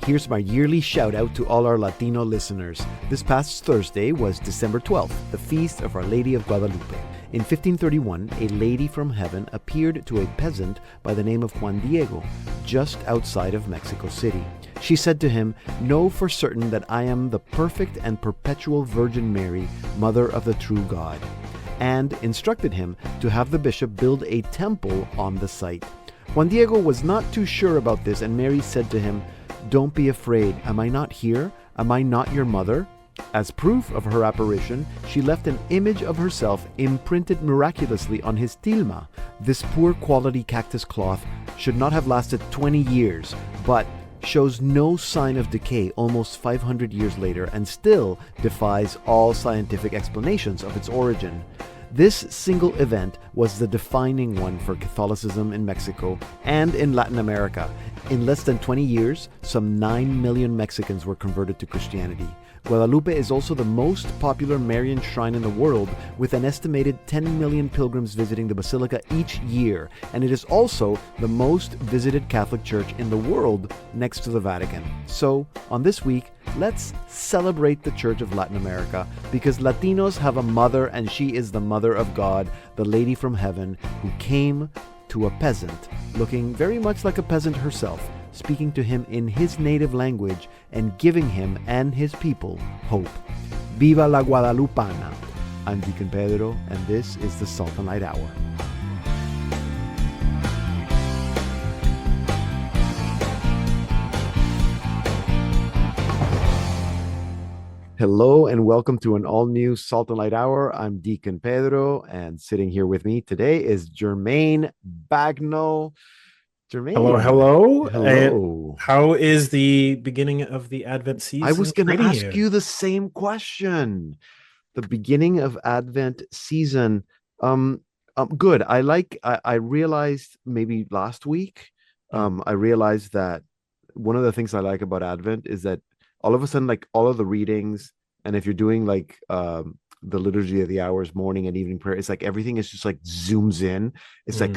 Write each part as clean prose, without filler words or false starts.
here's my yearly shout out to all our Latino listeners. This past Thursday was December 12th, the feast of Our Lady of Guadalupe. In 1531, a lady from heaven appeared to a peasant by the name of Juan Diego, just outside of Mexico City. She said to him, "Know for certain that I am the perfect and perpetual Virgin Mary, Mother of the true God," and instructed him to have the bishop build a temple on the site. Juan Diego was not too sure about this, and Mary said to him, "Don't be afraid. Am I not here? Am I not your mother?" As proof of her apparition, she left an image of herself imprinted miraculously on his tilma. This poor quality cactus cloth should not have lasted 20 years, but shows no sign of decay almost 500 years later and still defies all scientific explanations of its origin. This single event was the defining one for Catholicism in Mexico and in Latin America. In less than 20 years, some 9 million Mexicans were converted to Christianity. Guadalupe is also the most popular Marian shrine in the world, with an estimated 10 million pilgrims visiting the basilica each year, and it is also the most visited Catholic church in the world next to the Vatican. So, on this week, let's celebrate the Church of Latin America, because Latinos have a mother, and she is the Mother of God, the Lady from Heaven, who came to a peasant, looking very much like a peasant herself, speaking to him in his native language and giving him and his people hope. Viva la Guadalupana! I'm Deacon Pedro, and this is the Salt and Light Hour. Hello and welcome to an all-new Salt and Light Hour. I'm Deacon Pedro, and sitting here with me today is Jermaine Bagnall. Jermaine. Hello. Hello. How is the beginning of the Advent season? I was going to ask you the same question. The beginning of Advent season. Good. I realized maybe last week, I realized that one of the things I like about Advent is that all of a sudden, like all of the readings, and if you're doing like the liturgy of the hours, morning and evening prayer, it's like everything is just like zooms in. It's like,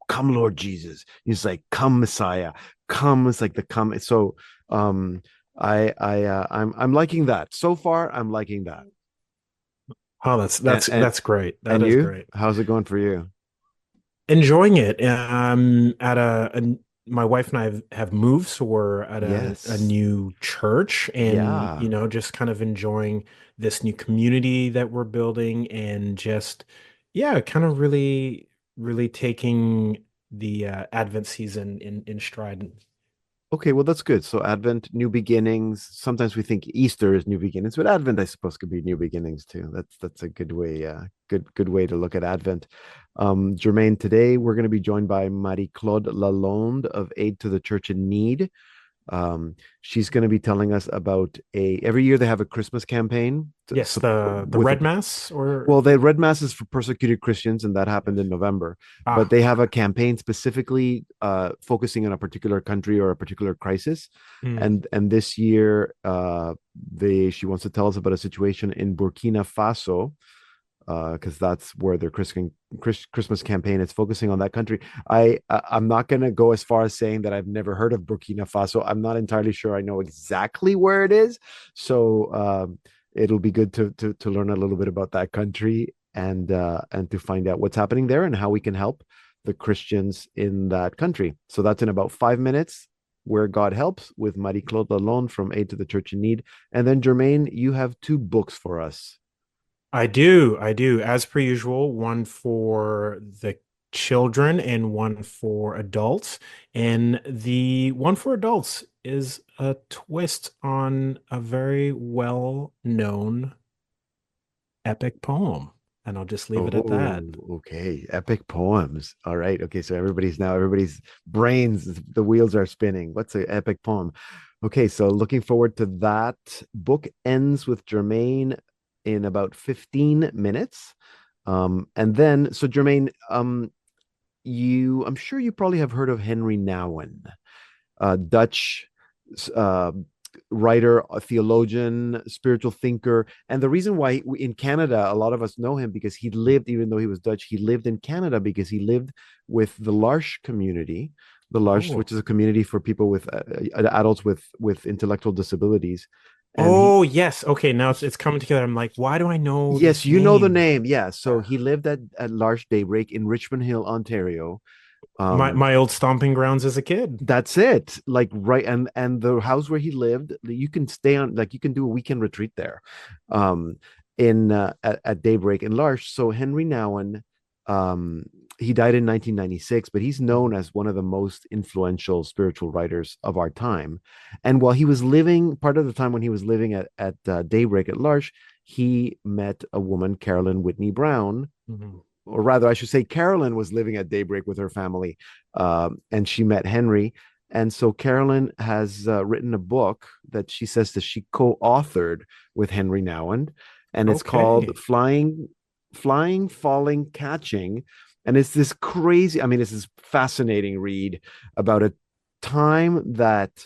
come Lord Jesus. It's like, come Messiah, come. It's like the come. So I'm liking that. So far, I'm liking that. Oh, that's great. That is great. How's it going for you? Enjoying it. My wife and I have moved, so we're at a new church, and just kind of enjoying this new community that we're building, and just kind of really taking the Advent season in stride. Okay, well, that's good. So Advent, new beginnings. Sometimes we think Easter is new beginnings, but Advent, I suppose, could be new beginnings too. That's a good way, good way to look at Advent. Jermaine, today we're going to be joined by Marie-Claude Lalonde of Aid to the Church in Need. She's going to be telling us about every year they have a Christmas campaign. Yes, the Red Mass, the Red Mass is for persecuted Christians, and that happened in November. But they have a campaign specifically focusing on a particular country or a particular crisis. And this year, she wants to tell us about a situation in Burkina Faso, because that's where their Christmas campaign is focusing on that country. I'm not going to go as far as saying that I've never heard of Burkina Faso. I'm not entirely sure I know exactly where it is. So it'll be good to learn a little bit about that country and to find out what's happening there and how we can help the Christians in that country. So that's in about 5 minutes. Where God Helps with Marie-Claude Lalonde from Aid to the Church in Need. And then Jermaine, you have 2 books for us. I do. As per usual, one for the children and one for adults. And the one for adults is a twist on a very well-known epic poem. And I'll just leave it at that. Okay. Epic poems. All right. Okay. So everybody's brains, the wheels are spinning. What's an epic poem? Okay. So looking forward to that. Book ends with Jermaine in about 15 minutes. And then, so Jermaine, I'm sure you probably have heard of Henri Nouwen, Dutch writer, a theologian, spiritual thinker. And the reason why in Canada, a lot of us know him because he lived, even though he was Dutch, he lived in Canada because he lived with the L'Arche community, the L'Arche, Oh. which is a community for people with adults with intellectual disabilities. And he, Oh, yes. Okay, now it's coming together. I'm like, why do I know yes, this you know the name? name. Yeah. So Yeah. he lived at L'Arche Daybreak in Richmond Hill, Ontario. My Um, my old stomping grounds as a kid. that's it. Like right, and the house where he lived, you can stay on, like you can do a weekend retreat there, um, in at Daybreak in L'Arche. So Henri Nouwen, um, he died in 1996, but he's known Mhm. as one of the most influential spiritual writers of our time. And while he was living, part of the time when he was living at Daybreak at L'Arche, he met a woman, Carolyn Whitney-Brown, Mhm. or rather, I should say, Carolyn was living at Daybreak with her family, and she met Henry. And so Carolyn has written a book that she says that she co-authored with Henri Nouwen, and it's called Okay. Flying, Falling, Catching. And it's this crazy, I mean, it's this fascinating read about a time that,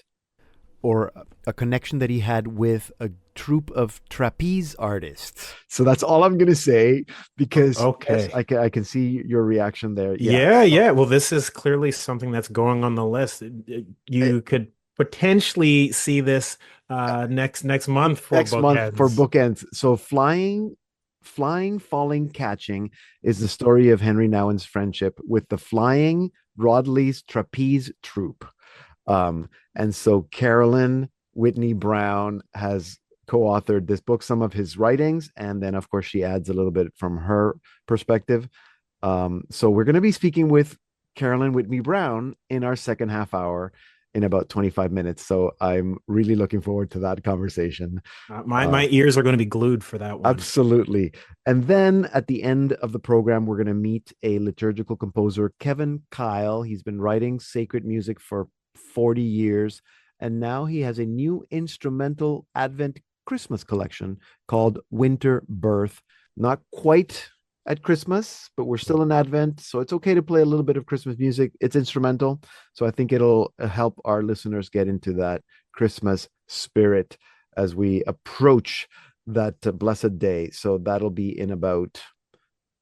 or a connection that he had with a troupe of trapeze artists. So that's all I'm going to say because yes, Okay. I can see your reaction there. Yeah. Yeah, So yeah. Well, this is clearly something that's going on the list. eh, You could potentially see this next month for next month for bookends. bookends. So flying, falling, catching is the story of Henry Nouwen's friendship with the Flying Broadleaf's Trapeze Troupe. And so Carolyn Whitney Brown has co-authored this book, some of his writings, and then of course she adds a little bit from her perspective. So we're going to be speaking with Carolyn Whitney Brown in our second half hour in about 25 minutes. So I'm really looking forward to that conversation. My Uh, ears are going to be glued for that one. Absolutely. And then at the end of the program, we're going to meet a liturgical composer, Kevin Keil. He's been writing sacred music for 40 years. And now he has a new instrumental Advent Christmas collection called Winter Birth. Not quite at Christmas, but we're still in Advent. So it's okay to play a little bit of Christmas music. It's instrumental. So I think it'll help our listeners get into that Christmas spirit as we approach that blessed day. So that'll be in about,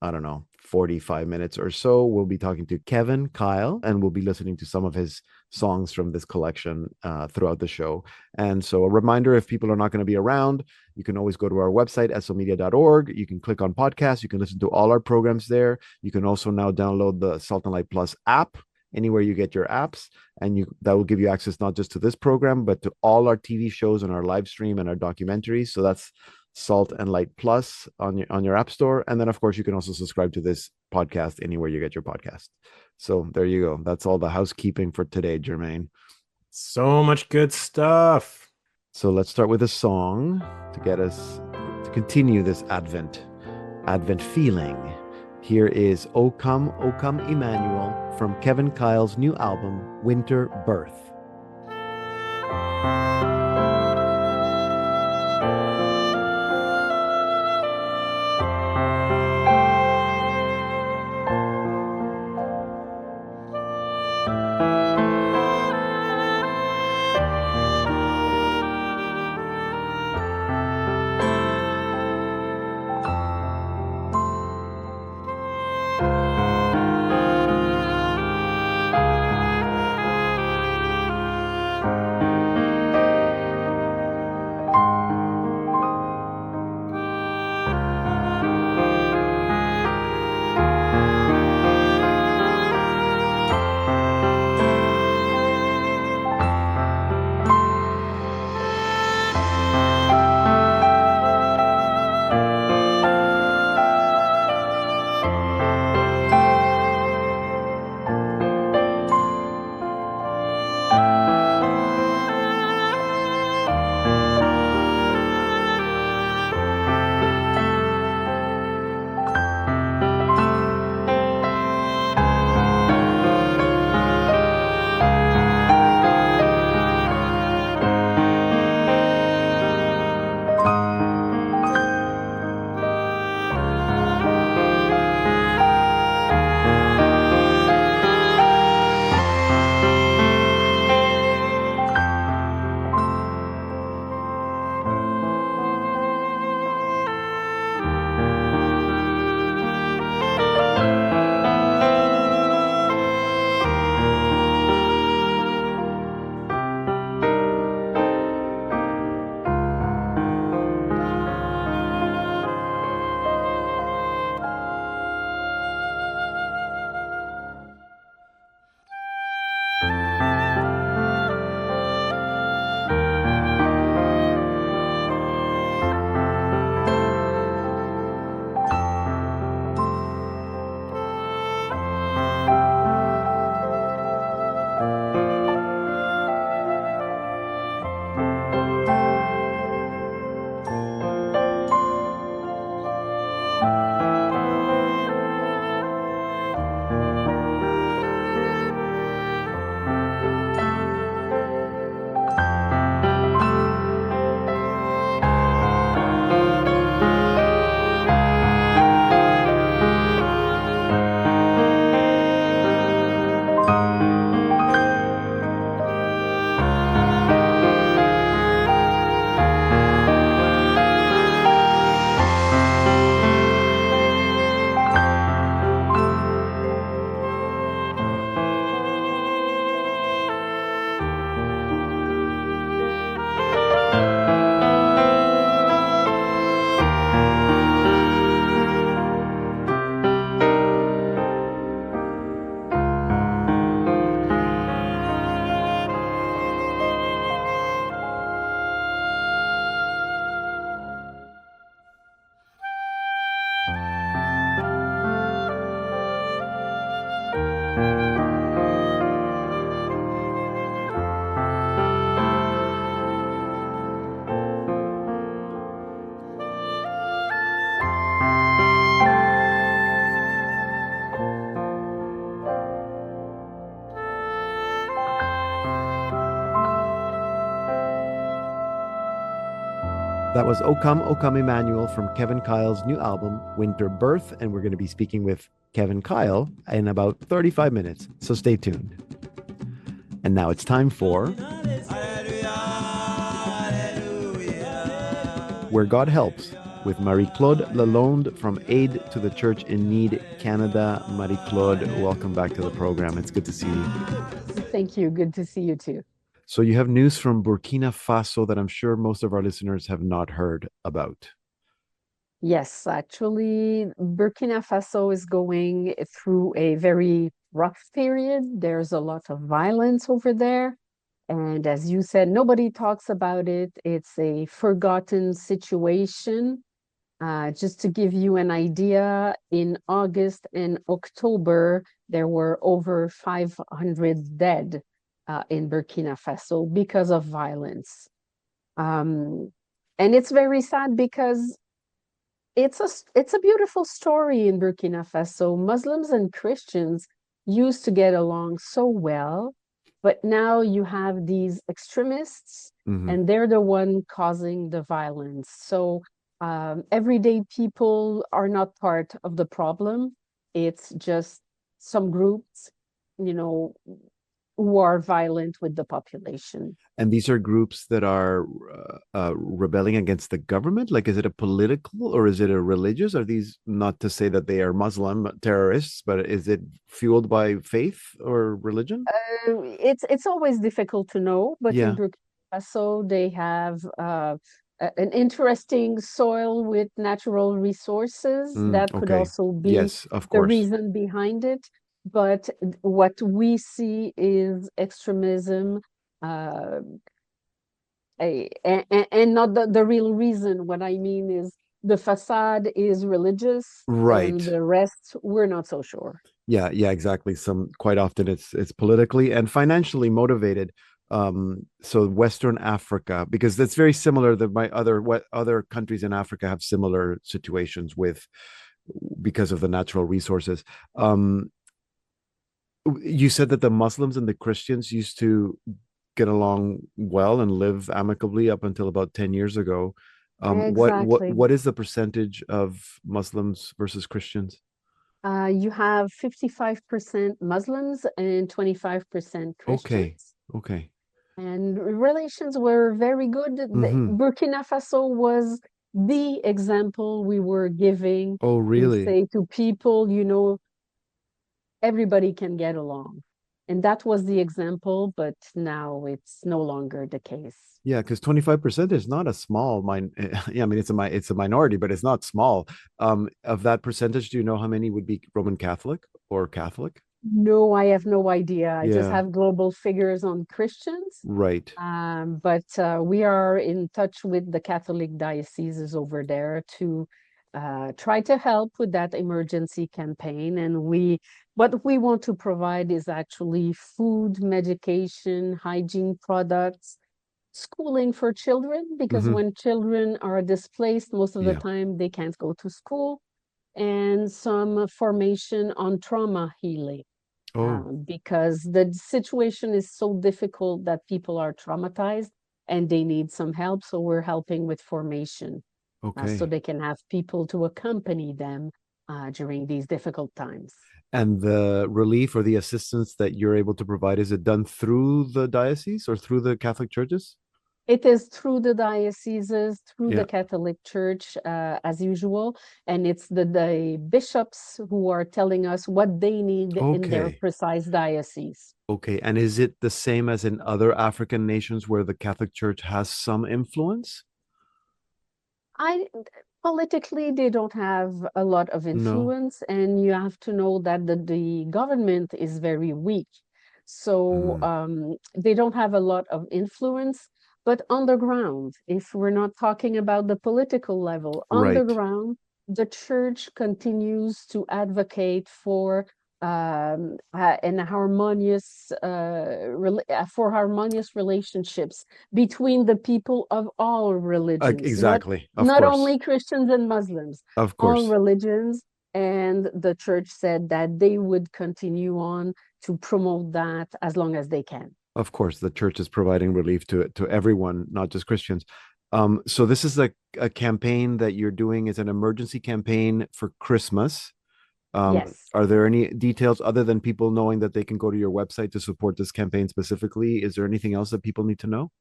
I don't know, 45 minutes or so. We'll be talking to Kevin Keil, and we'll be listening to some of his songs from this collection throughout the show. And so a reminder, if people are not going to be around, you can always go to our website, slmedia.org. You can click on podcasts. You can listen to all our programs there. You can also now download the Salt and Light Plus app anywhere you get your apps, and that will give you access not just to this program but to all our TV shows and our live stream and our documentaries. So that's Salt and Light Plus on your app store, and then of course you can also subscribe to this podcast anywhere you get your podcast. So there you go. That's all the housekeeping for today, Jermaine. So much good stuff. So let's start with a song to get us to continue this Advent feeling. Here is O Come, Emmanuel from Kevin Keil's new album, Winter Birth. That was O Come, O Come Emmanuel from Kevin Keil's new album, Winter Birth, and we're going to be speaking with Kevin Keil in about 35 minutes, so stay tuned. And now it's time for Where God Helps with Marie-Claude Lalonde from Aid to the Church in Need Canada. Marie-Claude, welcome back to the program. It's good to see you. Thank you. Good to see you too. So you have news from Burkina Faso that I'm sure most of our listeners have not heard about. Yes, actually, Burkina Faso is going through a very rough period. There's a lot of violence over there. And as you said, nobody talks about it. It's a forgotten situation. Just to give you an idea, in August and October, there were over 500 dead in Burkina Faso because of violence. And it's very sad because it's a beautiful story in Burkina Faso. Muslims and Christians used to get along so well, but now you have these extremists, and they're the one causing the violence. So everyday people are not part of the problem. It's just some groups, who are violent with the population. And these are groups that are rebelling against the government? Like, is it a political or is it a religious? Are these, not to say that they are Muslim terrorists, but is it fueled by faith or religion? It's always difficult to know, but Yeah. in Burkina Faso, they have an interesting soil with natural resources. That could Okay. also be Yes, of the course. reason behind it. But what we see is extremism, and not the real reason. What I mean is the facade is religious, Right. and the rest we're not so sure. Yeah, exactly. Quite often it's politically and financially motivated. So Western Africa, because that's very similar that other countries in Africa have similar situations because of the natural resources. You said that the Muslims and the Christians used to get along well and live amicably up until about 10 years ago. Exactly. What is the percentage of Muslims versus Christians? You have 55% Muslims and 25% Christians. Okay. And relations were very good. Burkina Faso was the example we were giving. Oh, We really? say to people, everybody can get along. And that was the example, but now it's no longer the case. Yeah, because 25% is not a small yeah, I mean it's a minority, but it's not small. Of that percentage, do you know how many would be Roman Catholic or Catholic? No, I have no idea. I just Yeah. have global figures on Christians. Right. But we are in touch with the Catholic dioceses over there to try to help with that emergency campaign. And what we want to provide is actually food, medication, hygiene products, schooling for children, because when children are displaced, most of the Yeah. time they can't go to school, and some formation on trauma healing. Oh, Because the situation is so difficult that people are traumatized and they need some help. So we're helping with formation, so okay. they can have people to accompany them during these difficult times. And the relief or the assistance that you're able to provide, is it done through the diocese or through the Catholic churches? It is through the dioceses, through Yeah. the Catholic Church, as usual. And it's the bishops who are telling us what they need in their Okay. precise diocese. Okay. And is it the same as in other African nations where the Catholic Church has some influence? Politically, they don't have a lot of No. influence, and you have to know that the government is very weak. So they don't have a lot of influence. But on the ground, if we're not talking about the political level, on the Right. ground, the church continues to advocate for an harmonious for harmonious relationships between the people of all religions, Exactly. Of not course. only Christians and Muslims, Of all course. religions. And the church said that they would continue on to promote that as long as they can. Of course, the church is providing relief to everyone, not just Christians. So this is a campaign that you're doing. Is an emergency campaign for Christmas. Yes. Are there any details other than people knowing that they can go to your website to support this campaign specifically? Is there anything else that people need to know?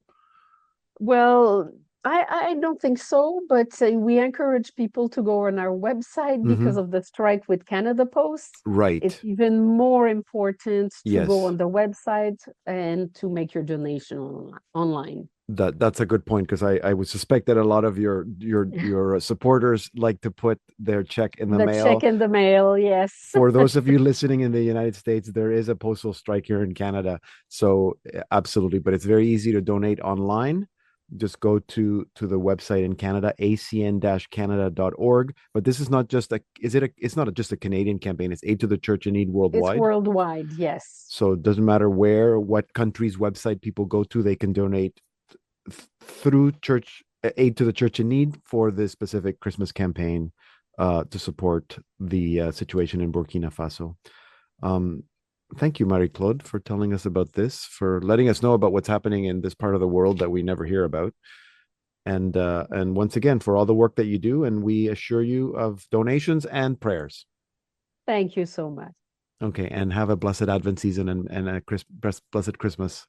Well, I don't think so, but we encourage people to go on our website because Mm-hmm. of the strike with Canada Post. It's Right. even more important to go Yes. on the website and to make your donation online. That's a good point because I would suspect that a lot of your supporters like to put their check in the The check mail. in the mail, yes. For those of you listening in the United States, there is a postal strike here in Canada. So absolutely, but it's very easy to donate online. Just go to the website in Canada, acn-canada.org. But this is not just it's not just a Canadian campaign, it's Aid to the Church in Need It's worldwide. worldwide, yes. So it doesn't matter what country's website people go to, they can donate through church Aid to the Church in Need for this specific Christmas campaign to support the situation in Burkina Faso. Um, thank you, Marie Claude, for telling us about this, for letting us know about what's happening in this part of the world that we never hear about, and once again for all the work that you do. And we assure you of donations and prayers. Thank you so much. Okay, and have a blessed Advent season and a blessed Christmas.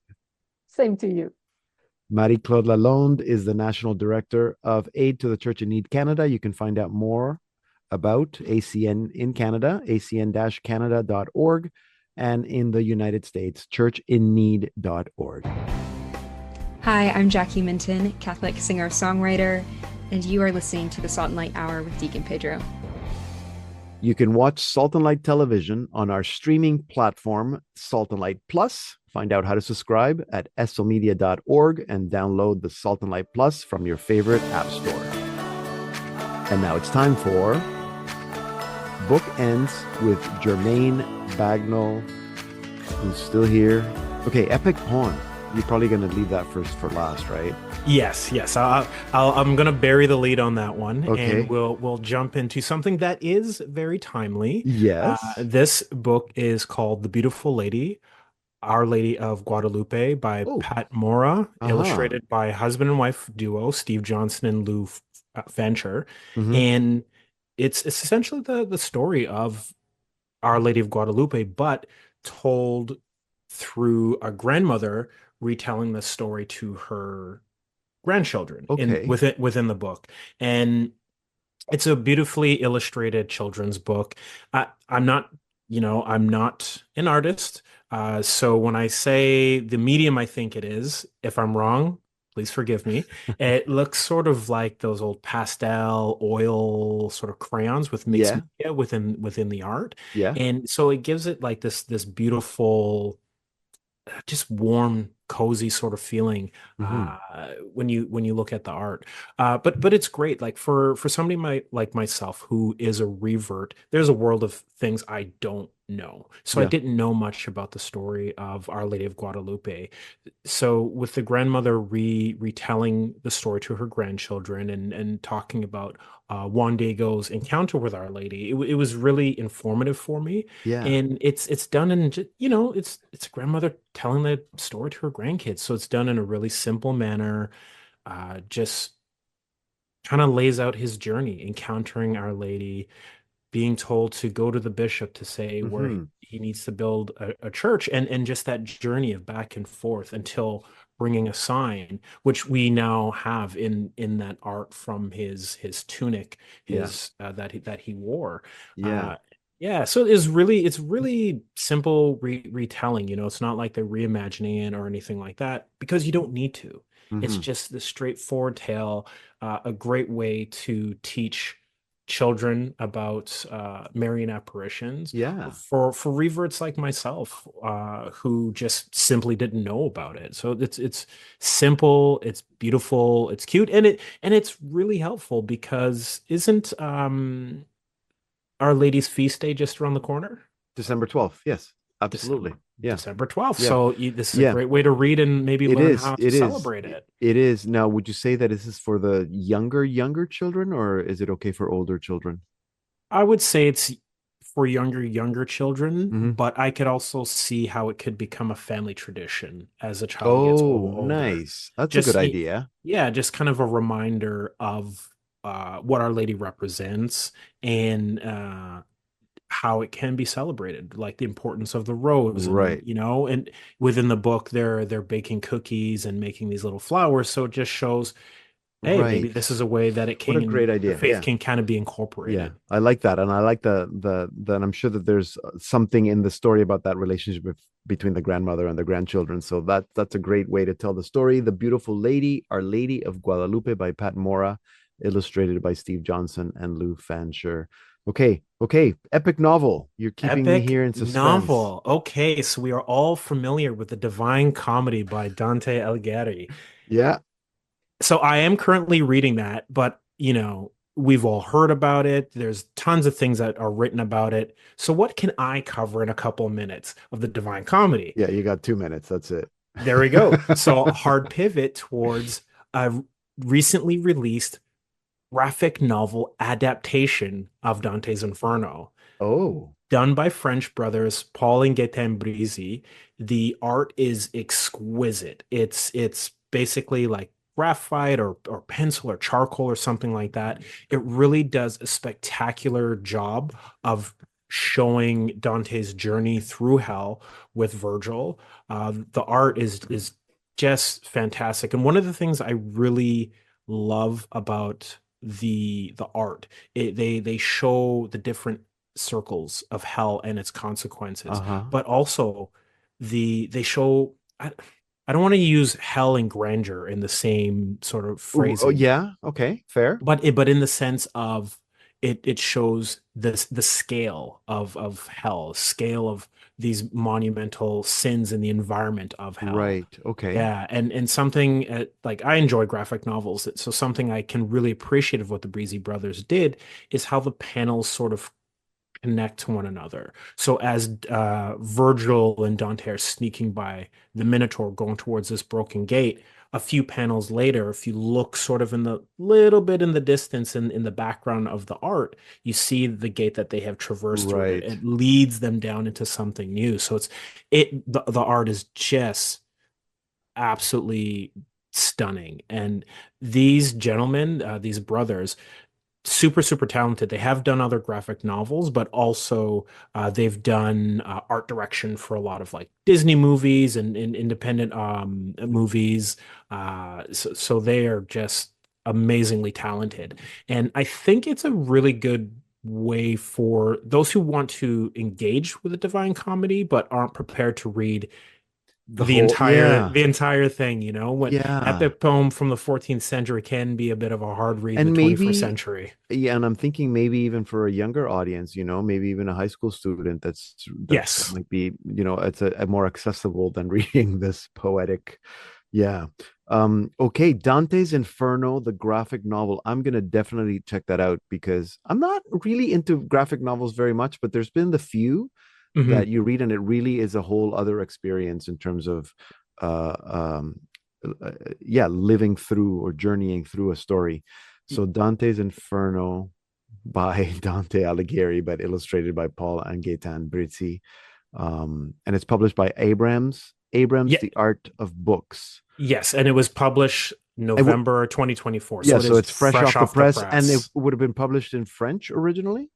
Same to you. Marie-Claude Lalonde is the National Director of Aid to the Church in Need Canada. You can find out more about ACN in Canada, acn-canada.org, and in the United States, churchinneed.org. Hi, I'm Jackie Minton, Catholic singer-songwriter, and you are listening to the Salt and Light Hour with Deacon Pedro. You can watch Salt and Light Television on our streaming platform, Salt and Light Plus. Find out how to subscribe at slmedia.org and download the Salt and Light Plus from your favorite app store. And now it's time for Bookends with Jermaine Bagnall, who's still here. Okay, epic poem. You're probably going to leave that for last, right? Yes. I'm gonna bury the lead on that one, Okay. and we'll jump into something that is very timely. Yes. This book is called "The Beautiful Lady, Our Lady of Guadalupe" by Oh. Pat Mora, Uh-huh. illustrated by husband and wife duo Steve Johnson and Lou Fancher, Mhm. and it's essentially the story of Our Lady of Guadalupe, but told through a grandmother retelling the story to her grandchildren Okay. within the book. And it's a beautifully illustrated children's book. I'm not, I'm not an artist. So when I say the medium I think it is, if I'm wrong, please forgive me. It looks sort of like those old pastel oil sort of crayons with mixed Yeah. media within the art. Yeah. And so it gives it like this beautiful, just warm, cozy sort of feeling Mhm. when you look at the art. But it's great. Like for somebody like myself who is a revert, there's a world of things I don't know. So I Yeah. didn't know much about the story of Our Lady of Guadalupe. So with the grandmother retelling the story to her grandchildren and talking about Juan Diego's encounter with Our Lady, it was really informative for me. Yeah. And it's done in it's a grandmother telling the story to her grandkids, so it's done in a really simple manner. Just kind of lays out his journey encountering Our Lady, being told to go to the bishop to say where Mhm. he needs to build a church, and just that journey of back and forth until bringing a sign, which we now have in that art from his tunic, Yeah. that he wore. Yeah. Yeah, so it's really simple retelling. It's not like they're reimagining it or anything like that, because you don't need to. It's Mhm. just the straightforward tale, a great way to teach children about Marian apparitions Yeah. for reverts like myself, who just simply didn't know about it. So it's simple, it's beautiful, it's cute, and it's really helpful because isn't Our Lady's feast day just around the corner? December 12th. Yes. Absolutely. December Yeah. December 12th. Yeah. So this is a Yeah. great way to read and maybe It learn is. how to It is. celebrate it. It is. Now, would you say that this is for the younger children, or is it okay for older children? I would say it's for younger children, Mhm. but I could also see how it could become a family tradition as a child gets Oh, older. nice. That's a good Just idea. yeah, just kind of a reminder of what Our Lady represents and how it can be celebrated, like the importance of the rose, and Right. and within the book they're baking cookies and making these little flowers, so it just shows, hey, maybe Right. this is a way that What a great the idea. faith Yeah. can kind of be Yeah. incorporated. I like that. And I like the and I'm sure that there's something in the story about that relationship between the grandmother and the grandchildren. So that's a great way to tell the story. The Beautiful Lady, Our Lady of Guadalupe by Pat Mora, illustrated by Steve Johnson and Lou Fancher. Okay. Epic novel. You're keeping me Epic here in suspense. novel. Okay, so we are all familiar with the Divine Comedy by Dante Alighieri. Yeah. So I am currently reading that, but we've all heard about it. There's tons of things that are written about it. So what can I cover in a couple of minutes of the Divine Comedy? Yeah, you got 2 minutes. That's it. There we go. So a hard pivot towards a recently released graphic novel adaptation of Dante's Inferno, Oh, done by French brothers Paul and Gaëtan Brizy. The art is exquisite. It's basically like graphite or pencil or charcoal or something like that. It really does a spectacular job of showing Dante's journey through hell with Virgil. The art is just fantastic. And one of the things I really love about the art, they show the different circles of hell and its consequences, uh-huh. but also they show, I don't want to use hell and grandeur in the same sort of Oh, phrasing, yeah. Okay, fair. but in the sense of it shows the scale of hell, scale of these monumental sins in the environment of hell. Right. Okay. Yeah, and something like I enjoy graphic novels, so something I can really appreciate of what the Breezy brothers did is how the panels sort of connect to one another. So as Virgil and Dante are sneaking by the Minotaur going towards this broken gate, a few panels later, if you look sort of in the little bit in the distance in the background of the art, you see the gate that they have traversed through, and Right. it leads them down into something new. So the art is just absolutely stunning. And these gentlemen, these brothers, super talented. They have done other graphic novels, but also they've done art direction for a lot of like Disney movies and independent movies. So they are just amazingly talented, and I think it's a really good way for those who want to engage with the Divine Comedy but aren't prepared to read The whole, yeah. the entire thing. When Yeah. epic poem from the 14th century can be a bit of a hard read in the And 21st maybe, century. yeah, and I'm thinking maybe even for a younger audience, maybe even a high school student that Yes. might be, it's a more accessible than reading this poetic. Yeah. Okay, Dante's Inferno, the graphic novel. I'm gonna definitely check that out because I'm not really into graphic novels very much, but there's been the few that Hmm. you read and it really is a whole other experience in terms of uh um yeah, living through or journeying through a story. So Dante's Inferno by Dante Alighieri, but illustrated by Paul and Gaëtan Brizy. And it's published by Abrams, Yeah. The Art of Books. Yes. And it was published November 2024. Yeah, So it so is it's fresh fresh off the off the press, and it press. would have been published in French originally.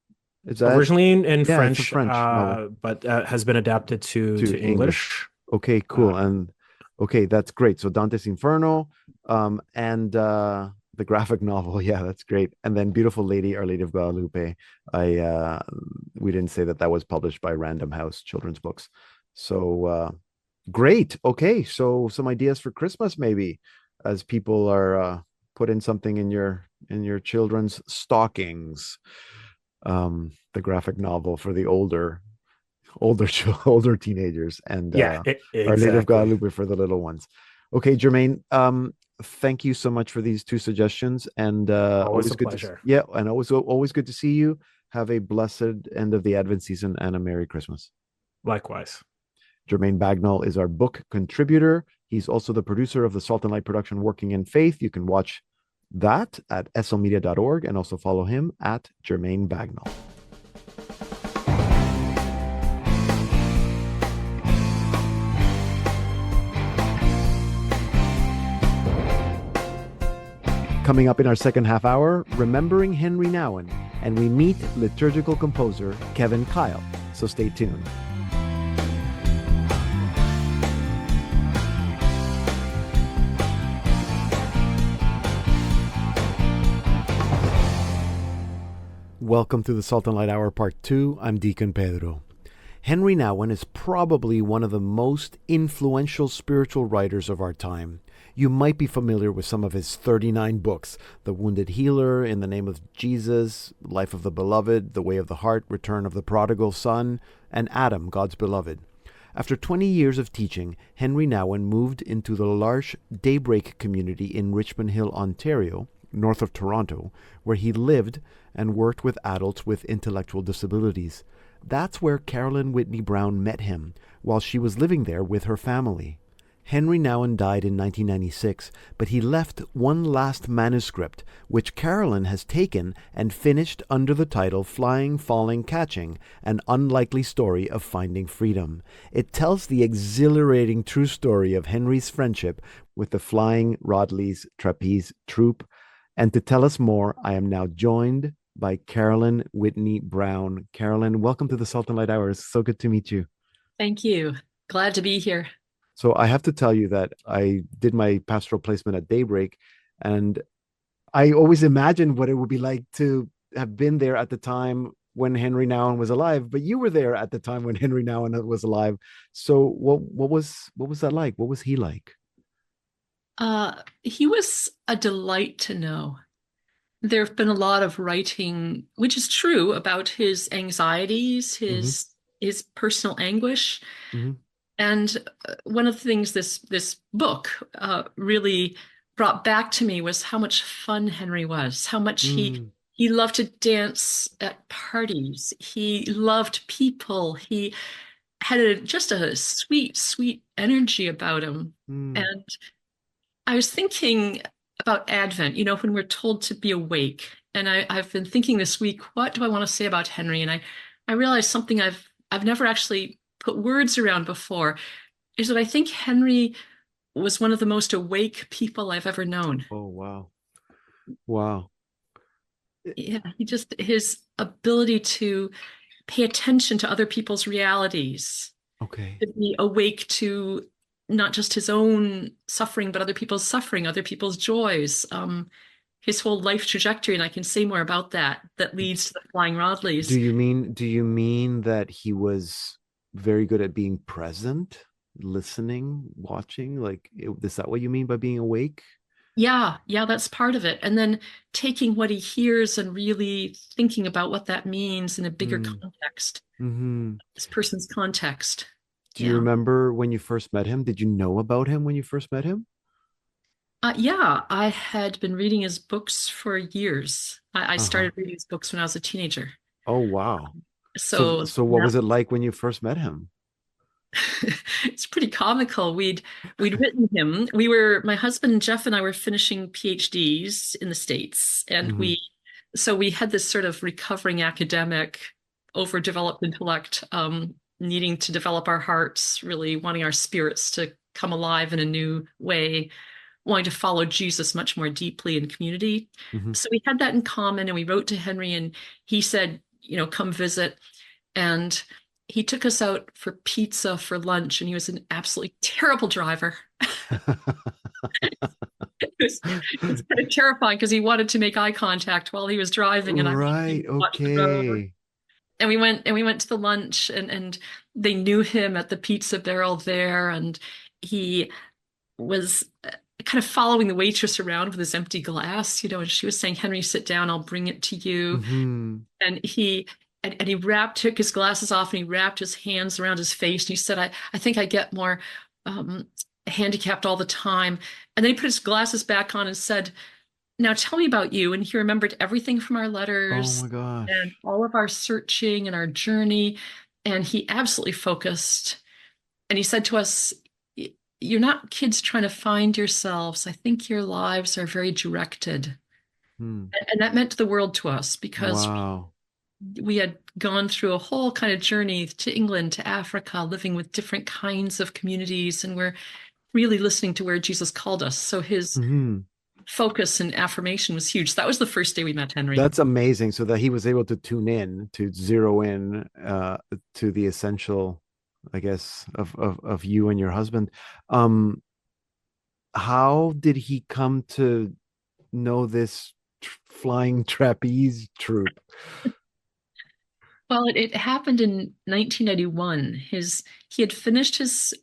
Is that? Originally in Yeah, it's a French, French novel but has been adapted to to English. English. Okay, Uh, cool. And okay, that's great. So Dante's Inferno, and the graphic novel, yeah, that's great. And then Beautiful Lady, Our Lady of Guadalupe. We didn't say that was published by Random House Children's Books. So great. Okay, so some ideas for Christmas maybe, as people are put something in your children's stockings. The graphic novel for the older teenagers, and yeah, Our Lady of exactly. Guadalupe for the little ones. Okay, Jermaine, thank you so much for these two suggestions, and Always always a good to pleasure. yeah, and always good to see you. Have a blessed end of the Advent season and a Merry Christmas. Likewise. Jermaine Bagnall is our book contributor. He's also the producer of the Salt and Light production Working in Faith. You can watch that at slmedia.org and also follow him at Jermaine Bagnall. Coming up in our second half hour, remembering Henri Nouwen, and we meet liturgical composer Kevin Keil. So stay tuned. Welcome to the Salt and Light Hour Part 2. I'm Deacon Pedro. Henri Nouwen is probably one of the most influential spiritual writers of our time. You might be familiar with some of his 39 books: The Wounded Healer, In the Name of Jesus, Life of the Beloved, The Way of the Heart, Return of the Prodigal Son, and Adam, God's Beloved. After 20 years of teaching, Henri Nouwen moved into the L'Arche Daybreak community in Richmond Hill, Ontario, north of Toronto, where he lived and worked with adults with intellectual disabilities. That's where Carolyn Whitney-Brown met him while she was living there with her family. Henri Nouwen died in 1996, but he left one last manuscript, which Carolyn has taken and finished under the title Flying, Falling, Catching, An Unlikely Story of Finding Freedom. It tells the exhilarating true story of Henri's friendship with the Flying Rodlei's Trapeze troupe. And to tell us more, I am now joined by Carolyn Whitney-Brown. Carolyn, welcome to the Salt and Light Hour. It's so good to meet you. Thank you. Glad to be here. So I have to tell you that I did my pastoral placement at Daybreak, and I always imagined what it would be like to have been there at the time when Henri Nouwen was alive, but you were there at the time when Henri Nouwen was alive. So what was that like? What was he like? He was a delight to know. There have been a lot of writing, which is true, about his anxieties, his personal anguish. Mm-hmm. And one of the things this book really brought back to me was how much fun Henri was, how much he loved to dance at parties. He loved people. He had just a sweet, sweet energy about him. And I was thinking about Advent, when we're told to be awake. And I've been thinking this week, what do I want to say about Henri? And I realized something I've never actually put words around before, is that I think Henri was one of the most awake people I've ever known. Oh, wow. Wow. Yeah, his ability to pay attention to other people's realities. Okay. To be awake to not just his own suffering, but other people's suffering, other people's joys, his whole life trajectory. And I can say more about that leads to the Flying Rodlei's. Do you mean that he was very good at being present, listening, watching? Is that what you mean by being awake? Yeah, that's part of it. And then taking what he hears and really thinking about what that means in a bigger context, this person's context. Do you remember when you first met him? Did you know about him when you first met him? Yeah, I had been reading his books for years. I started reading his books when I was a teenager. Oh, wow. So what was it like when you first met him? It's pretty comical. We'd written him. My husband Jeff and I were finishing PhDs in the States, and we had this sort of recovering academic, overdeveloped intellect, needing to develop our hearts, really wanting our spirits to come alive in a new way, wanting to follow Jesus much more deeply in community. So we had that in common, and we wrote to Henri, and he said, come visit. And he took us out for pizza for lunch, and he was an absolutely terrible driver. It was kind of terrifying because he wanted to make eye contact while he was driving, and okay. And we went to the lunch, and they knew him at the pizza barrel there, and he was kind of following the waitress around with his empty glass, and she was saying, "Henri, sit down, I'll bring it to you." And he took his glasses off, and he wrapped his hands around his face, and he said, I think I get more handicapped all the time. And then he put his glasses back on and said, "Now tell me about you." And he remembered everything from our letters, oh my gosh, and all of our searching and our journey. And he absolutely focused. And he said to us, "You're not kids trying to find yourselves. I think your lives are very directed." And that meant the world to us, because we had gone through a whole kind of journey to England, to Africa, living with different kinds of communities, and we're really listening to where Jesus called us. So his focus and affirmation was huge. That was the first day we met Henry. That's amazing. So that he was able to tune in, to zero in to the essential, I guess, of you and your husband. How did he come to know this flying trapeze troupe? Well, it happened in 1991. He had finished his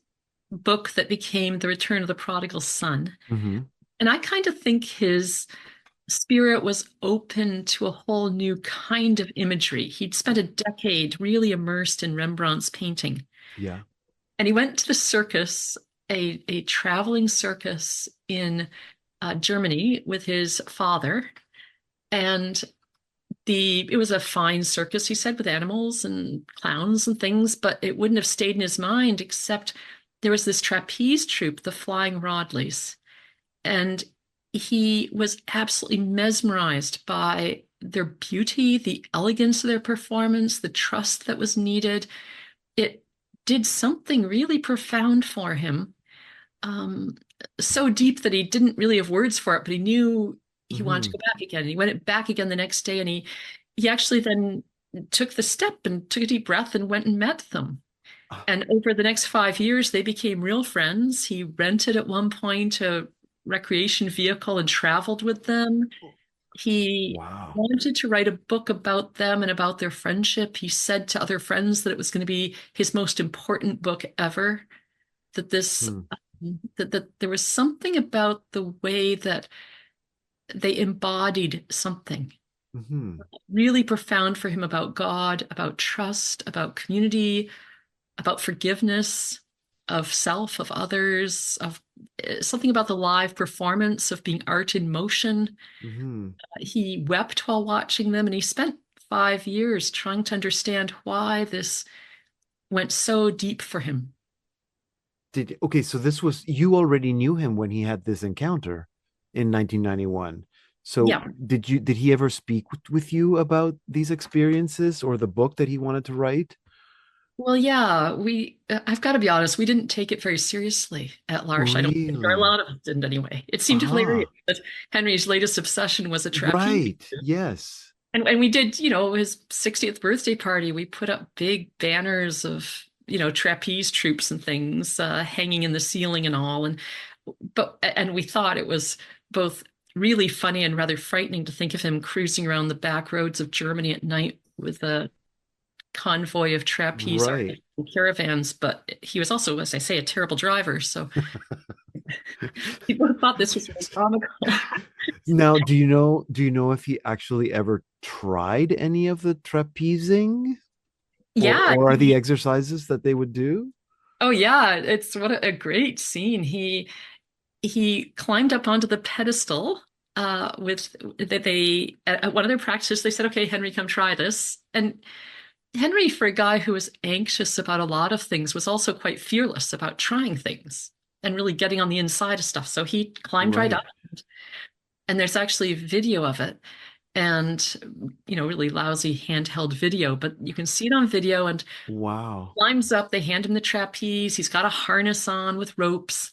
book that became The Return of the Prodigal Son. Mm-hmm. And I kind of think his spirit was open to a whole new kind of imagery. He'd spent a decade really immersed in Rembrandt's painting. Yeah. And he went to the circus, a traveling circus in Germany with his father. And it was a fine circus, he said, with animals and clowns and things, but it wouldn't have stayed in his mind except there was this trapeze troupe, the Flying Rodleys. And he was absolutely mesmerized by their beauty, the elegance of their performance, the trust that was needed. It did something really profound for him, so deep that he didn't really have words for it, but he knew he wanted to go back again. And he went back again the next day, and he actually then took the step and took a deep breath and went and met them. And over the next 5 years, they became real friends. He rented at one point a recreation vehicle and traveled with them. He wanted to write a book about them and about their friendship. He said to other friends that it was going to be his most important book ever, that that there was something about the way that they embodied something really profound for him about God, about trust, about community, about forgiveness of self, of others, of something about the live performance of being art in motion. He wept while watching them, and he spent 5 years trying to understand why this went so deep for him. Okay, so this was, you already knew him when he had this encounter in 1991. So yeah. Did he ever speak with you about these experiences or the book that he wanted to write? Well, yeah, I've got to be honest, we didn't take it very seriously at L'Arche. I don't think, or a lot of us didn't anyway. It seemed hilarious that Henry's latest obsession was a trapeze. Right, yes. And we did, his 60th birthday party, we put up big banners of, trapeze troops and things hanging in the ceiling and all. And we thought it was both really funny and rather frightening to think of him cruising around the back roads of Germany at night with a convoy of trapeze caravans. But he was also, as I say, a terrible driver. So people thought this was really comical. Now, do you know if he actually ever tried any of the trapezing? Yeah. Or are the exercises that they would do? Oh yeah, it's what a great scene. He climbed up onto the pedestal at one of their practices. They said, "Okay, Henry, come try this." And Henry, for a guy who was anxious about a lot of things, was also quite fearless about trying things and really getting on the inside of stuff. So he climbed right up, and there's actually video of it. And really lousy handheld video, but you can see it on video. And climbs up, they hand him the trapeze, he's got a harness on with ropes,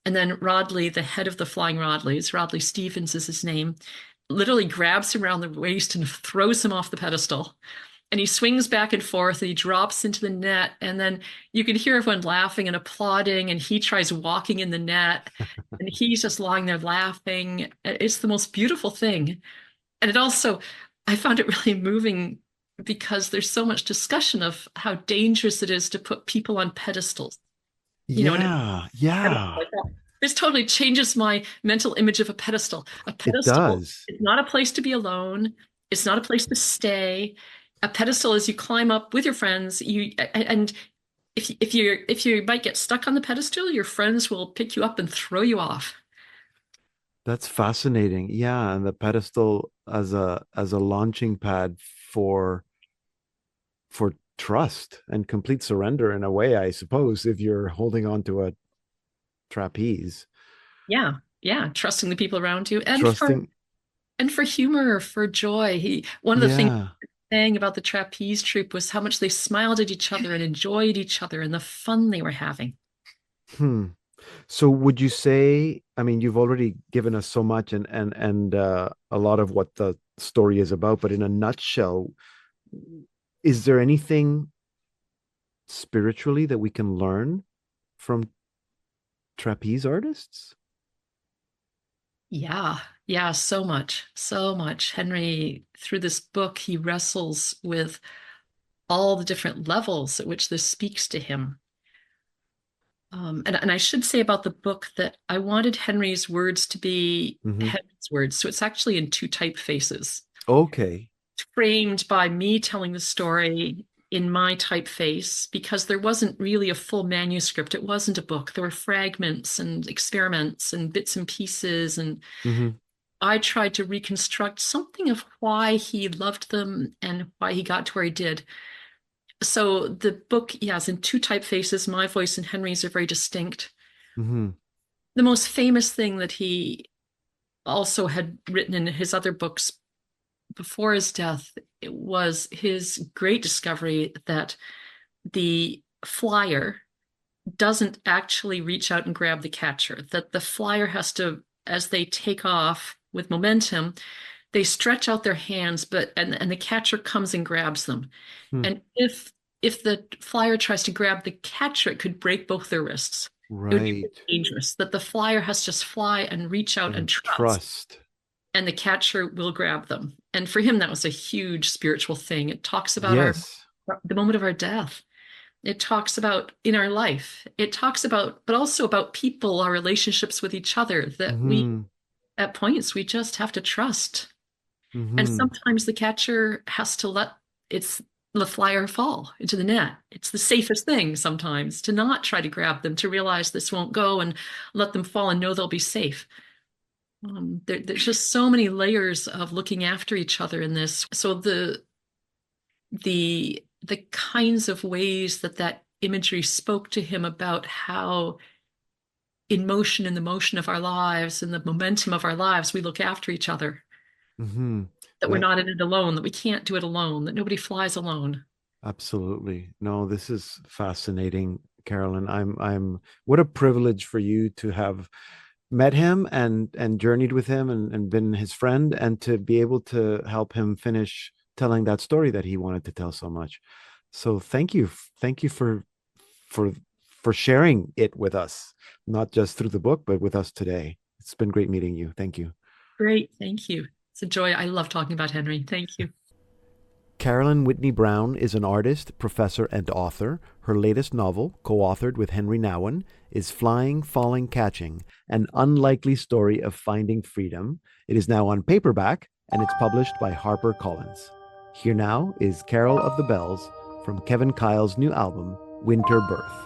and then Rodley, the head of the Flying Rodleys, Rodley Stevens is his name, literally grabs him around the waist and throws him off the pedestal, and he swings back and forth, and he drops into the net, and then you can hear everyone laughing and applauding, and he tries walking in the net and he's just lying there laughing. It's the most beautiful thing. And it also, I found it really moving because there's so much discussion of how dangerous it is to put people on pedestals. Yeah. This totally changes my mental image of a pedestal. A pedestal is not a place to be alone. It's not a place to stay. A pedestal is you climb up with your friends. And if you might get stuck on the pedestal, your friends will pick you up and throw you off. That's fascinating. Yeah, and the pedestal as a launching pad for trust and complete surrender in a way, I suppose, if you're holding on to a trapeze. Yeah, trusting the people around you and for humor, for joy. One of the things saying about the trapeze troupe was how much they smiled at each other and enjoyed each other and the fun they were having. So would you say, I mean, you've already given us so much and a lot of what the story is about, but in a nutshell, is there anything spiritually that we can learn from trapeze artists? Yeah, yeah, so much, so much. Henry, through this book, he wrestles with all the different levels at which this speaks to him. And I should say about the book that I wanted Henry's words to be Hmm. Henry's words. So it's actually in two typefaces, Okay. framed by me telling the story in my typeface, because there wasn't really a full manuscript. It wasn't a book. There were fragments and experiments and bits and pieces. And Hmm. I tried to reconstruct something of why he loved them and why he got to where he did. So the book, yes, in two typefaces. My voice and Henry's are very distinct. Hmm. The most famous thing that he also had written in his other books before his death, it was his great discovery that the flyer doesn't actually reach out and grab the catcher, that the flyer has to, as they take off with momentum, they stretch out their hands, but and the catcher comes and grabs them. Hmm. And if the flyer tries to grab the catcher, it could break both their wrists. It would be really Right. dangerous. That the flyer has to just fly and reach out and And trust, trust. and the catcher will grab them. And for him, that was a huge spiritual thing. It talks about our Yes. the moment of our death. It talks about in our life. It talks about, but also about people, our relationships with each other, that we, Hmm. at points, we just have to trust. And Hmm. sometimes the catcher has to let its the flyer fall into the net. It's the safest thing sometimes to not try to grab them, to realize this won't go and let them fall and know they'll be safe. There's just so many layers of looking after each other in this. So the kinds of ways that that imagery spoke to him about how in the motion of our lives and the momentum of our lives, we look after each other, Hmm. that we're not in it alone, that we can't do it alone, that nobody flies alone. Absolutely. No, this is fascinating, Carolyn. What a privilege for you to have met him and journeyed with him and been his friend and to be able to help him finish telling that story that he wanted to tell so much. So thank you. Thank you for for sharing it with us, not just through the book, but with us today. It's been great meeting you. Thank you. Great. Thank you. It's a joy. I love talking about Henry. Thank you. Carolyn Whitney-Brown is an artist, professor, and author. Her latest novel, co-authored with Henri Nouwen, is Flying, Falling, Catching, an unlikely story of finding freedom. It is now on paperback, and it's published by HarperCollins. Here now is Carol of the Bells from Kevin Keil's new album, Winter Birth.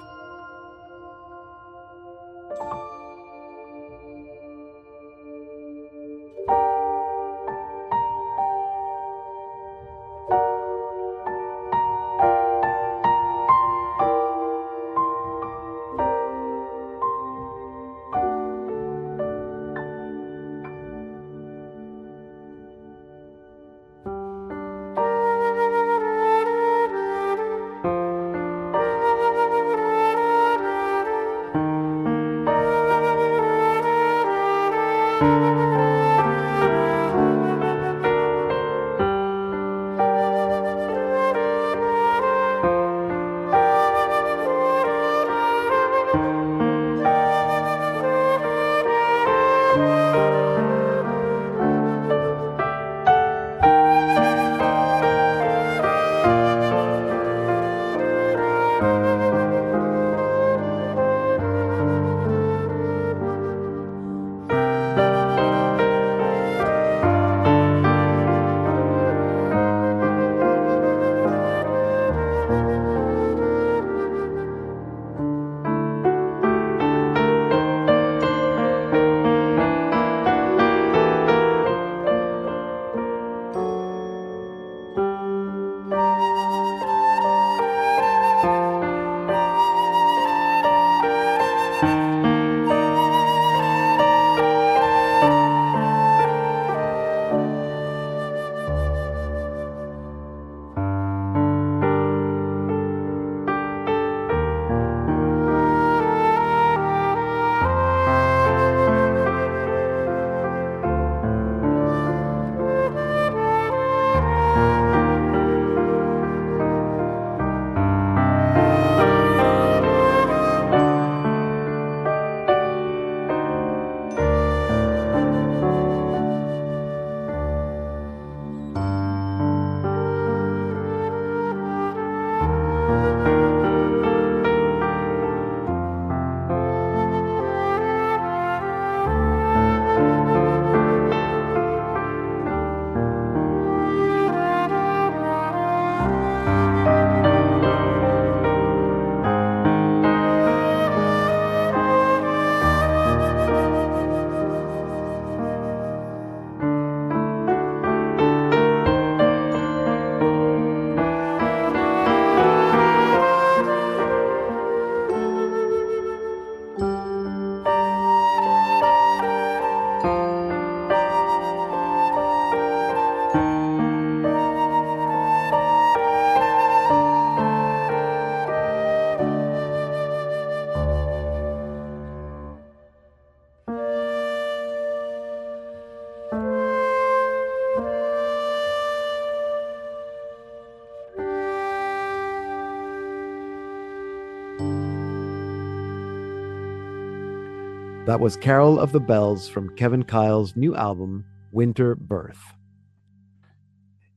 That was Carol of the Bells from Kevin Keil's new album, Winter Birth.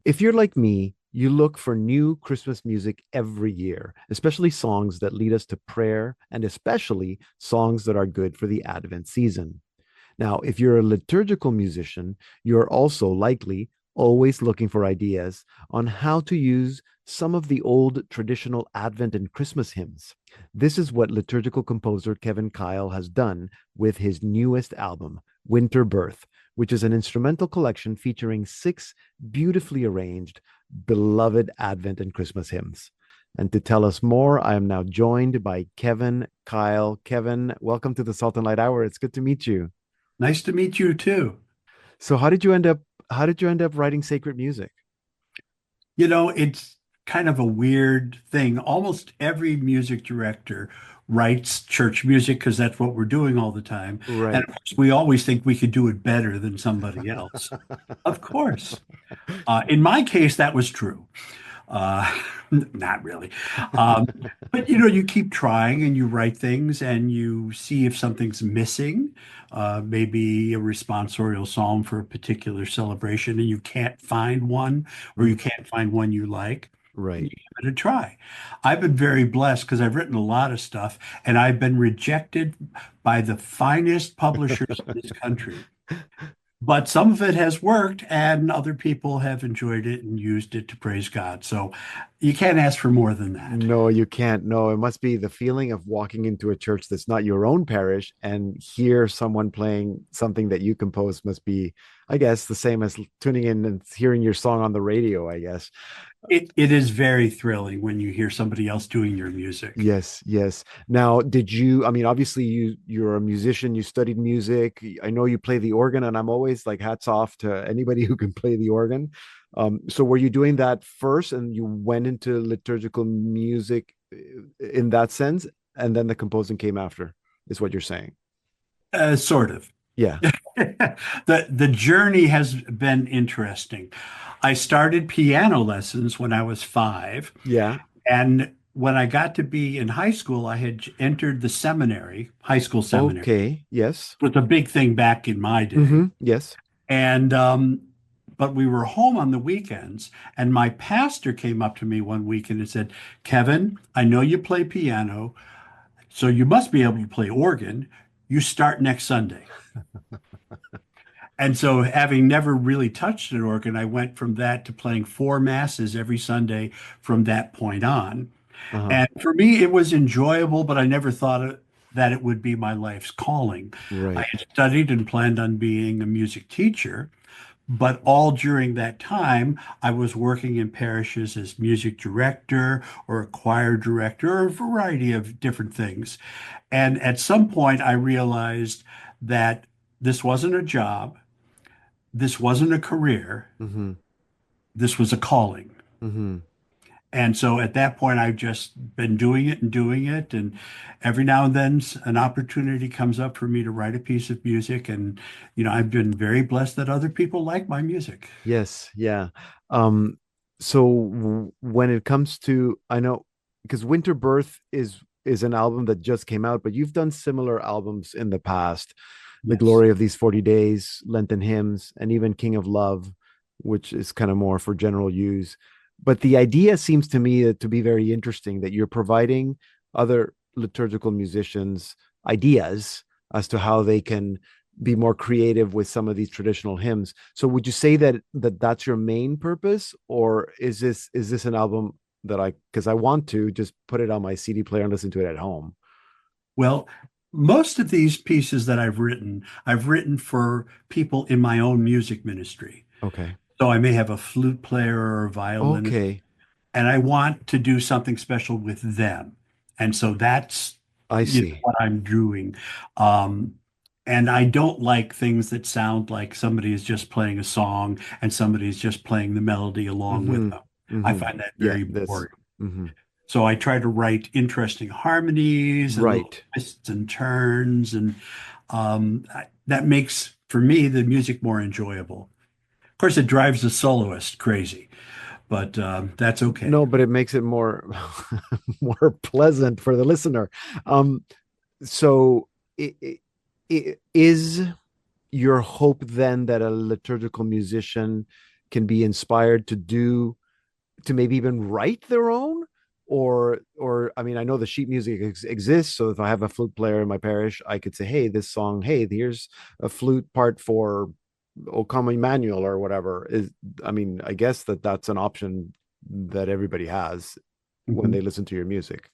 If you're like me, you look for new Christmas music every year, especially songs that lead us to prayer and especially songs that are good for the Advent season. Now, if you're a liturgical musician, you're also likely always looking for ideas on how to use some of the old traditional Advent and Christmas hymns. This is what liturgical composer Kevin Keil has done with his newest album, Winter Birth, which is an instrumental collection featuring 6 beautifully arranged, beloved Advent and Christmas hymns. And to tell us more, I am now joined by Kevin Keil. Kevin, welcome to the Salt and Light Hour. It's good to meet you. Nice to meet you too. So how did you end up writing sacred music? It's kind of a weird thing. Almost every music director writes church music because that's what we're doing all the time. Right. And of course, we always think we could do it better than somebody else. Of course. In my case, that was true. Not really. But you keep trying and you write things and you see if something's missing, maybe a responsorial psalm for a particular celebration and you can't find one or you can't find one you like. Right. You give it a try. I've been very blessed because I've written a lot of stuff and I've been rejected by the finest publishers in this country. But some of it has worked and other people have enjoyed it and used it to praise God. So you can't ask for more than that. No, you can't. No, it must be the feeling of walking into a church that's not your own parish and hear someone playing something that you composed must be, I guess, the same as tuning in and hearing your song on the radio, I guess. It is very thrilling when you hear somebody else doing your music. Yes, yes. Now, obviously you're a musician, you studied music. I know you play the organ, and I'm always like hats off to anybody who can play the organ. So were you doing that first and you went into liturgical music in that sense, and then the composing came after, is what you're saying? Sort of. Yeah. The journey has been interesting. I started piano lessons when I was 5. Yeah. And when I got to be in high school, I had entered the seminary, high school seminary. Okay. Yes. It was a big thing back in my day. Mm-hmm. Yes. And but we were home on the weekends, and my pastor came up to me one weekend and said, "Kevin, I know you play piano, so you must be able to play organ. You start next Sunday." And so, having never really touched an organ, I went from that to playing 4 masses every Sunday from that point on. Uh-huh. And for me, it was enjoyable, but I never thought that it would be my life's calling. Right. I had studied and planned on being a music teacher, but all during that time, I was working in parishes as music director or a choir director or a variety of different things. And at some point, I realized that this wasn't a job. This wasn't a career. Mm-hmm. This was a calling. Mm-hmm. And so at that point, I've just been doing it and doing it. And every now and then an opportunity comes up for me to write a piece of music. And, I've been very blessed that other people like my music. Yes. Yeah. So when it comes to, I know, because Winter Birth is an album that just came out, but you've done similar albums in the past. The Yes. Glory of These 40 Days, Lenten Hymns, and even King of Love, which is kind of more for general use. But the idea seems to me to be very interesting, that you're providing other liturgical musicians ideas as to how they can be more creative with some of these traditional hymns. So would you say that that's your main purpose, or is this an album that because I want to just put it on my CD player and listen to it at home? Well, most of these pieces that I've written for people in my own music ministry. Okay. So I may have a flute player or a violinist, Okay. and I want to do something special with them. And so that's I see. what I'm doing. And I don't like things that sound like somebody is just playing a song and somebody is just playing the melody along with them. I Mm-hmm. find that very Yeah, boring. Mm-hmm. So I try to write interesting harmonies and little Right. twists and turns, and that makes, for me, the music more enjoyable. Of course, it drives the soloist crazy, but that's okay. No, but it makes it more more pleasant for the listener. So Is your hope then that a liturgical musician can be inspired to maybe even write their own? Or I mean, I know the sheet music exists, so if I have a flute player in my parish, I could say, hey, this song, hey, here's a flute part for O Come Emmanuel or whatever. I mean, I guess that's an option that everybody has when Mhm. they listen to your music.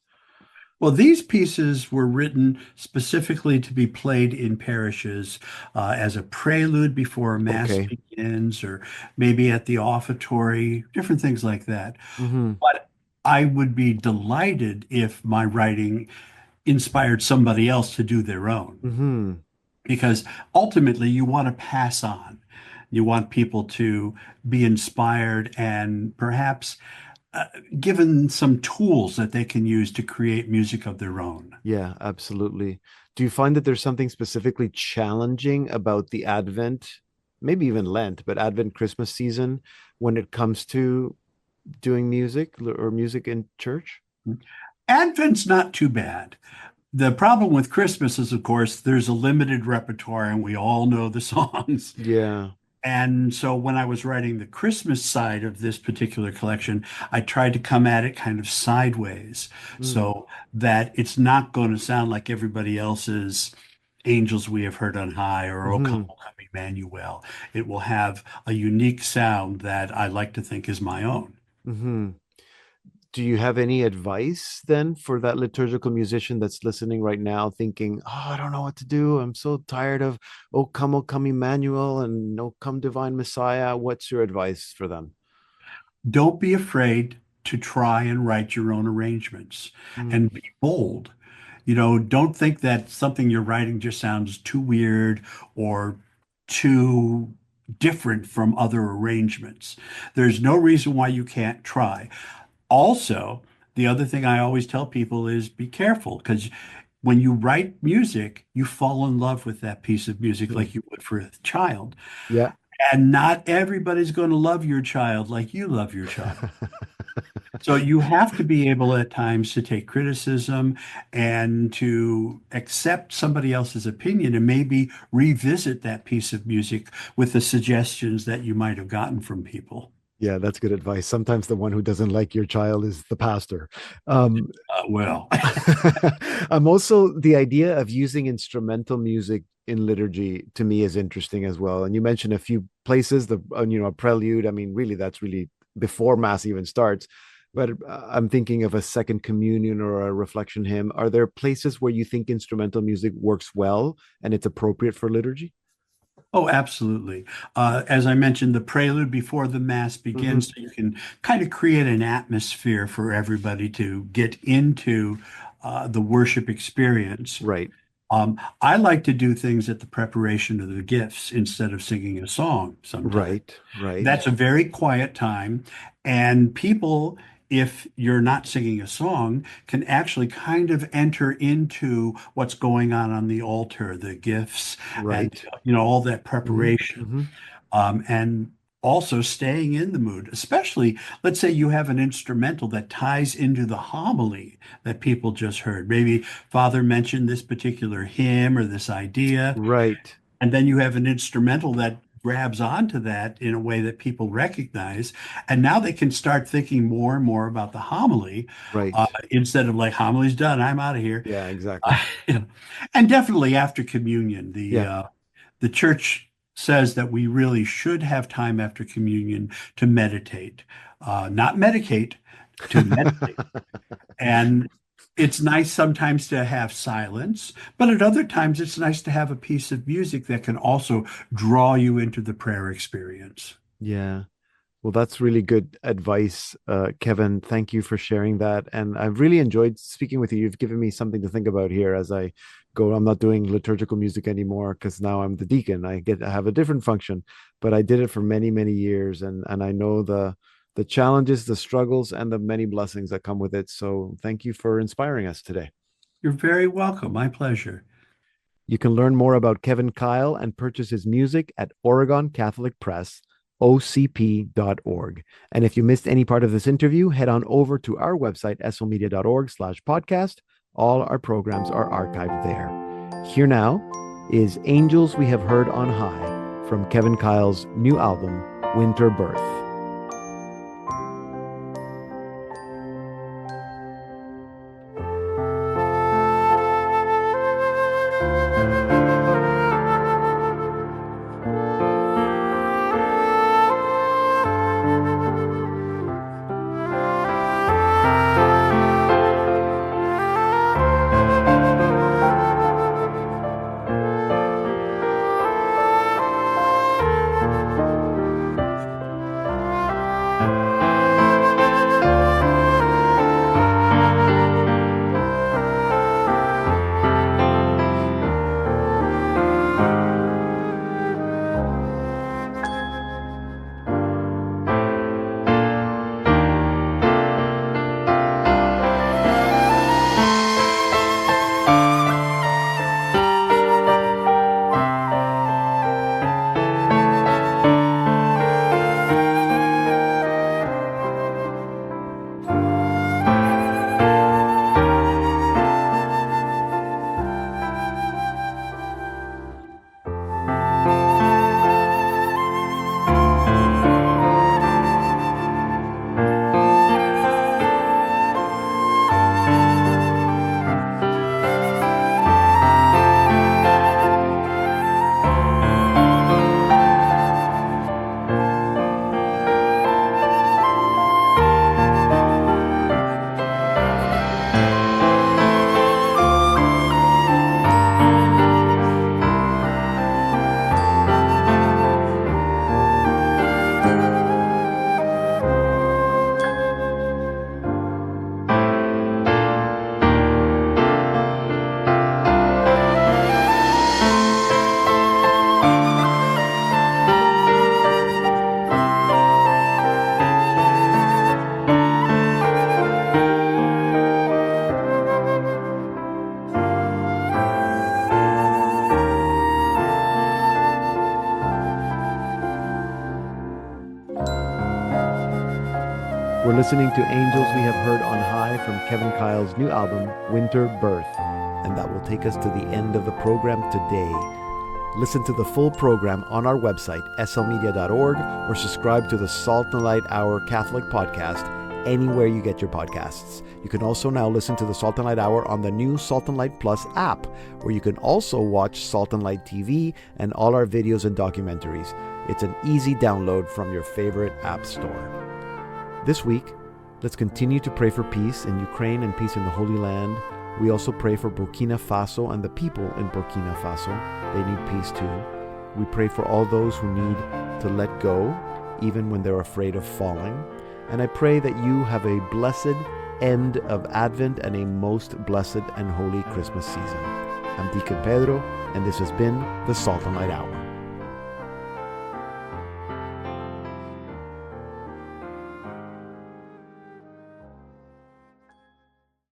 Well, these pieces were written specifically to be played in parishes as a prelude before a mass Okay. begins, or maybe at the offertory, different things like that. Mm-hmm. But I would be delighted if my writing inspired somebody else to do their own, Mm-hmm. because ultimately you want to pass on. You want people to be inspired and perhaps uh, given some tools that they can use to create music of their own. Yeah, absolutely. Do you find that there's something specifically challenging about the Advent, maybe even Lent, but Advent Christmas season when it comes to doing music or music in church? Advent's not too bad. The problem with Christmas is, of course, there's a limited repertoire and we all know the songs. Yeah. And so when I was writing the Christmas side of this particular collection, I tried to come at it kind of sideways Mm. so that it's not going to sound like everybody else's Angels We Have Heard on High or Hmm. O Come Emmanuel. It will have a unique sound that I like to think is my own. Hmm. Do you have any advice then for that liturgical musician that's listening right now, thinking, "Oh, I don't know what to do. I'm so tired of O come Emmanuel, and O come Divine Messiah." What's your advice for them? Don't be afraid to try and write your own arrangements and Mm. be bold. Don't think that something you're writing just sounds too weird or too different from other arrangements. There's no reason why you can't try. Also, the other thing I always tell people is be careful, because when you write music, you fall in love with that piece of music Mm. like you would for a child. Yeah. And not everybody's going to love your child like you love your child. So you have to be able at times to take criticism and to accept somebody else's opinion and maybe revisit that piece of music with the suggestions that you might have gotten from people. Yeah, that's good advice. Sometimes the one who doesn't like your child is the pastor. Um, Well, I'm also the idea of using instrumental music in liturgy to me is interesting as well. And you mentioned a few places, a prelude. I mean, really, that's really before mass even starts. But I'm thinking of a second communion or a reflection hymn. Are there places where you think instrumental music works well and it's appropriate for liturgy? oh, absolutely. As I mentioned, the prelude before the mass Hmm. begins, so you can kind of create an atmosphere for everybody to get into the worship experience. Right, I like to do things at the preparation of the gifts instead of singing a song sometimes. right, right, That's a very quiet time, and people, if you're not singing a song, can actually kind of enter into what's going on the altar, the gifts, and right. all that Hmm. preparation, Hmm. and also staying in the mood. Especially, let's say you have an instrumental that ties into the homily that people just heard. Maybe Father mentioned this particular hymn or this idea, Right, and then you have an instrumental that grabs onto that in a way that people recognize. And now they can start thinking more and more about the homily right. instead of like, homily's done, I'm out of here. Yeah, exactly. You know. And definitely after communion, Yeah. the church says that we really should have time after communion to meditate, not medicate, to meditate. And it's nice sometimes to have silence, but at other times it's nice to have a piece of music that can also draw you into the prayer experience. Yeah. Well, that's really good advice, Kevin. Thank you for sharing that. And I've really enjoyed speaking with you. You've given me something to think about here as I go. I'm not doing liturgical music anymore because now I'm the deacon. I have a different function, but I did it for many, many years, and I know the challenges, the struggles, and the many blessings that come with it. So thank you for inspiring us today. You're very welcome. My pleasure. You can learn more about Kevin Keil and purchase his music at Oregon Catholic Press, ocp.org. And if you missed any part of this interview, head on over to our website, slmedia.org/podcast. All our programs are archived there. Here now is Angels We Have Heard on High from Kevin Keil's new album, Winter Birth. We're listening to Angels We Have Heard on High from Kevin Keil's new album, Winter Birth. And that will take us to the end of the program today. Listen to the full program on our website, slmedia.org, or subscribe to the Salt and Light Hour Catholic podcast anywhere you get your podcasts. You can also now listen to the Salt and Light Hour on the new Salt and Light Plus app, where you can also watch Salt and Light TV and all our videos and documentaries. It's an easy download from your favorite app store. This week, let's continue to pray for peace in Ukraine and peace in the Holy Land. We also pray for Burkina Faso and the people in Burkina Faso. They need peace too. We pray for all those who need to let go, even when they're afraid of falling. And I pray that you have a blessed end of Advent and a most blessed and holy Christmas season. I'm Deacon Pedro, and this has been the Salt and Light Hour.